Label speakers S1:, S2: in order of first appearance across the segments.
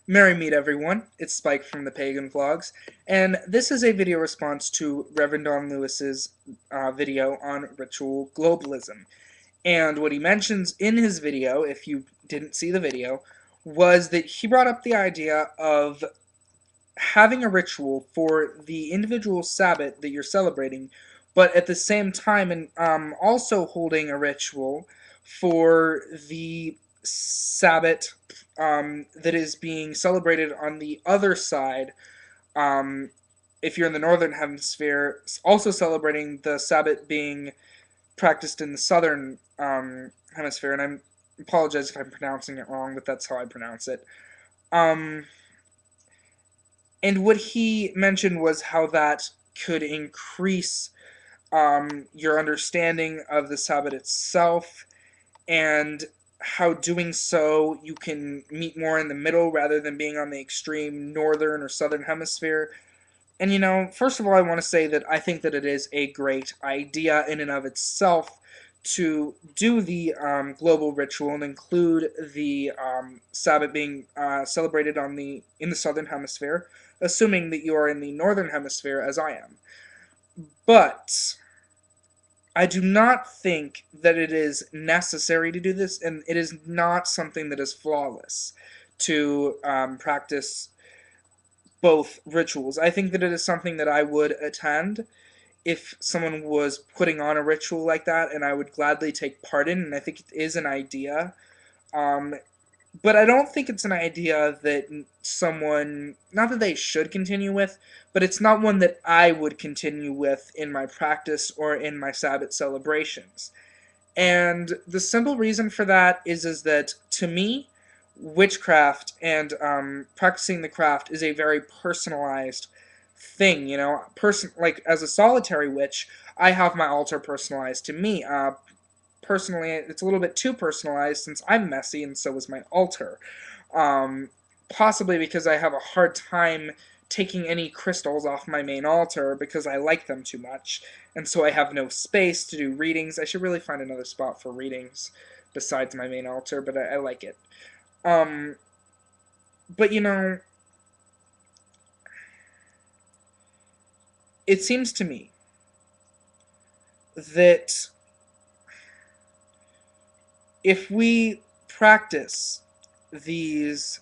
S1: Merry meet everyone, it's Spike from ThePaganVlogs, and this is a video response to Reverend Don Lewis's video on ritual globalism. And what he mentions in his video, if you didn't see the video, was that he brought up the idea of having a ritual for the individual Sabbath that you're celebrating, but at the same time, and also holding a ritual for the Sabbath that is being celebrated on the other side. Um, if you're in the northern hemisphere, also celebrating the Sabbath being practiced in the southern hemisphere, and I apologize if I'm pronouncing it wrong, but that's how I pronounce it. Um, and what he mentioned was how that could increase your understanding of the Sabbath itself, and how doing so you can meet more in the middle rather than being on the extreme northern or southern hemisphere. And first of all, I want to say that I think that it is a great idea in and of itself to do the global ritual and include the Sabbath being celebrated in the southern hemisphere, assuming that you are in the northern hemisphere as I am. But I do not think that it is necessary to do this, and it is not something that is flawless to practice both rituals. I think that it is something that I would attend if someone was putting on a ritual like that, and I would gladly take part in, and I think it is an idea. Um, but I don't think it's an idea that someone, not that they should continue with, but it's not one that I would continue with in my practice or in my Sabbath celebrations. And the simple reason for that is that, to me, witchcraft and practicing the craft is a very personalized thing. Like as a solitary witch, I have my altar personalized to me. Personally, it's a little bit too personalized since I'm messy, and so is my altar. Um, Possibly because I have a hard time taking any crystals off my main altar because I like them too much, and so I have no space to do readings. I should really find another spot for readings besides my main altar, but I like it. Um, but it seems to me that if we practice these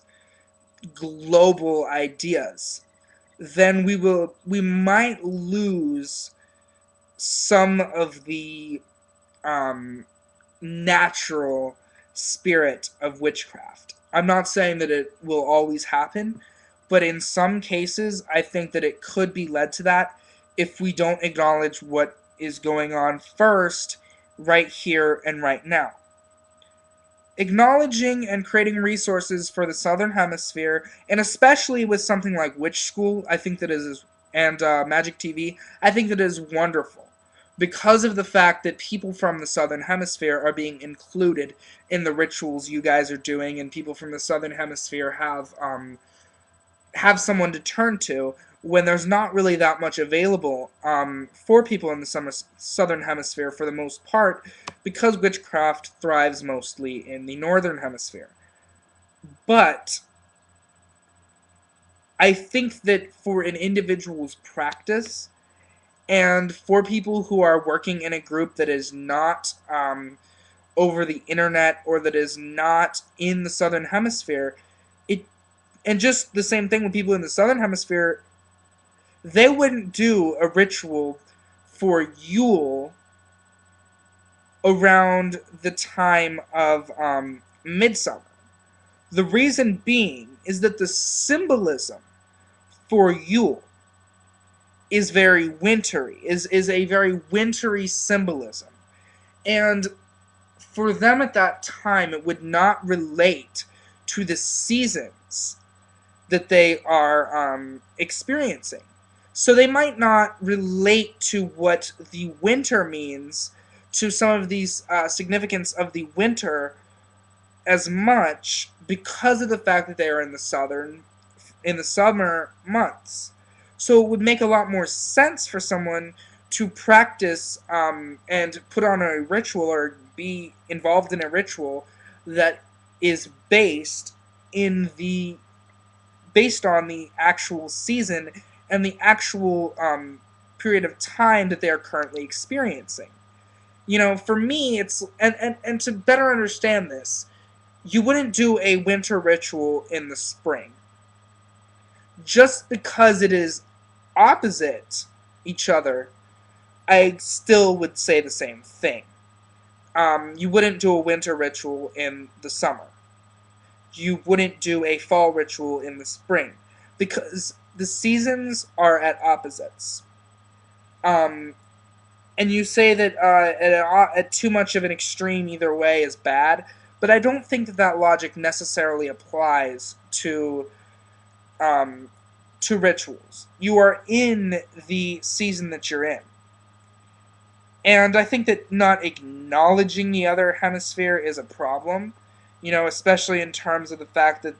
S1: global ideas, then we might lose some of the um, natural spirit of witchcraft. I'm not saying that it will always happen, but in some cases, I think that it could be led to that if we don't acknowledge what is going on first, right here and right now. Acknowledging and creating resources for the Southern Hemisphere, and especially with something like Witch School, I think that is, and Magic TV, I think that is wonderful because of the fact that people from the Southern Hemisphere are being included in the rituals you guys are doing, and people from the Southern Hemisphere have someone to turn to when there's not really that much available for people in the southern hemisphere for the most part, because witchcraft thrives mostly in the northern hemisphere. But I think that for an individual's practice, and for people who are working in a group that is not over the internet or that is not in the southern hemisphere, it and just the same thing with people in the southern hemisphere, they wouldn't do a ritual for Yule around the time of Midsummer. The reason being is that the symbolism for Yule is very wintry, is a very wintry symbolism. And for them at that time, it would not relate to the seasons that they are experiencing. So they might not relate to what the winter means, to some of these significance of the winter as much because of the fact that they are in the summer months. So it would make a lot more sense for someone to practice and put on a ritual or be involved in a ritual that is based in the based on the actual season and the actual period of time that they are currently experiencing. For me, and to better understand this, you wouldn't do a winter ritual in the spring. Just because it is opposite each other, I still would say the same thing. You wouldn't do a winter ritual in the summer. You wouldn't do a fall ritual in the spring, because the seasons are at opposites. Um, and you say that at too much of an extreme either way is bad, but I don't think that logic necessarily applies um, to rituals. You are in the season that you're in. And I think that not acknowledging the other hemisphere is a problem, especially in terms of the fact that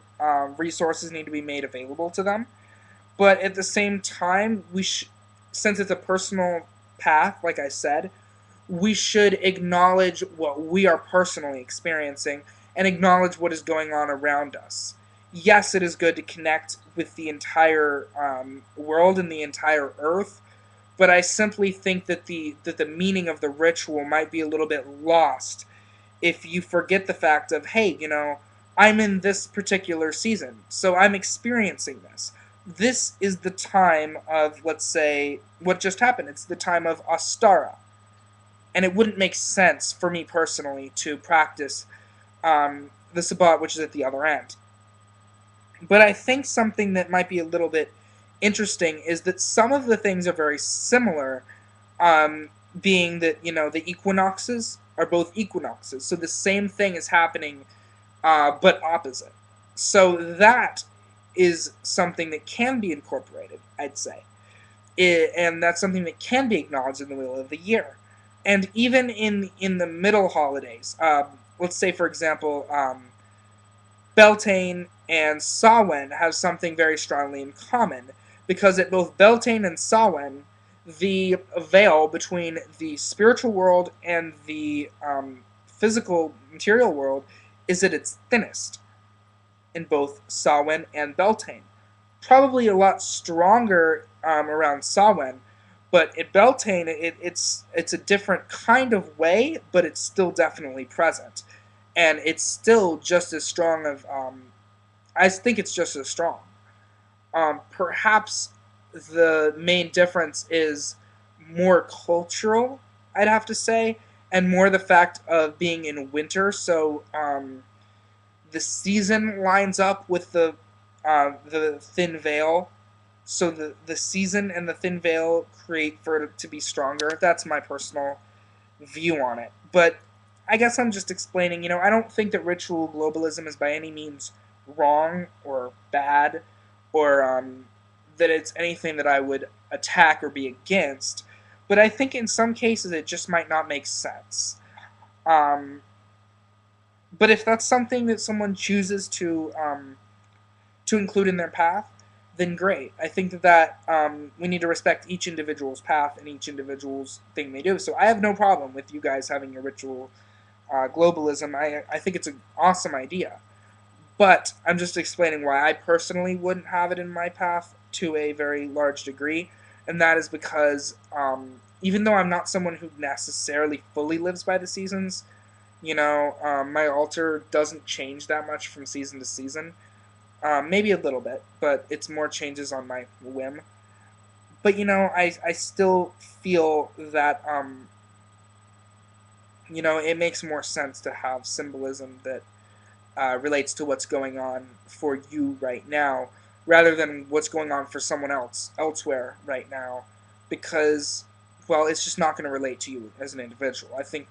S1: resources need to be made available to them. But at the same time, since it's a personal path, like I said, we should acknowledge what we are personally experiencing and acknowledge what is going on around us. Yes, it is good to connect with the entire world and the entire earth, but I simply think that the meaning of the ritual might be a little bit lost if you forget the fact of, hey, I'm in this particular season, so I'm experiencing this. This is the time of, let's say, what just happened. It's the time of Ostara. And it wouldn't make sense for me personally to practice the Sabbat, which is at the other end. But I think something that might be a little bit interesting is that some of the things are very similar, being that, the equinoxes are both equinoxes. So the same thing is happening, but opposite. So that is something that can be incorporated, I'd say. And that's something that can be acknowledged in the wheel of the year. And even in the middle holidays, let's say, for example, Beltane and Samhain have something very strongly in common, because at both Beltane and Samhain, the veil between the spiritual world and the physical material world is at its thinnest in both Samhain and Beltane. Probably a lot stronger around Samhain, but at Beltane, it's a different kind of way, but it's still definitely present, and it's still just as strong of. I think it's just as strong. Perhaps the main difference is more cultural, I'd have to say, and more the fact of being in winter. So the season lines up with the thin veil. So the season and the thin veil create for it to be stronger. That's my personal view on it. But I guess I'm just explaining, I don't think that ritual globalism is by any means wrong or bad, or that it's anything that I would attack or be against. But I think in some cases it just might not make sense. But if that's something that someone chooses to include in their path, then great. I think that we need to respect each individual's path and each individual's thing they do. So I have no problem with you guys having your ritual globalism. I think it's an awesome idea. But I'm just explaining why I personally wouldn't have it in my path to a very large degree. And that is because even though I'm not someone who necessarily fully lives by the seasons, my altar doesn't change that much from season to season. Maybe a little bit, but it's more changes on my whim. But, I still feel that, it makes more sense to have symbolism that relates to what's going on for you right now, rather than what's going on for someone else elsewhere right now, because, well, it's just not going to relate to you as an individual. I think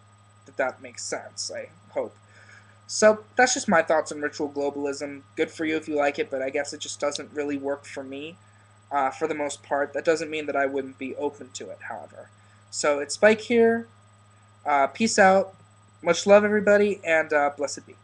S1: that makes sense, I hope. So that's just my thoughts on ritual globalism. Good for you if you like it, but I guess it just doesn't really work for me for the most part. That doesn't mean that I wouldn't be open to it, however. So it's Spike here. Peace out. Much love, everybody, and blessed be.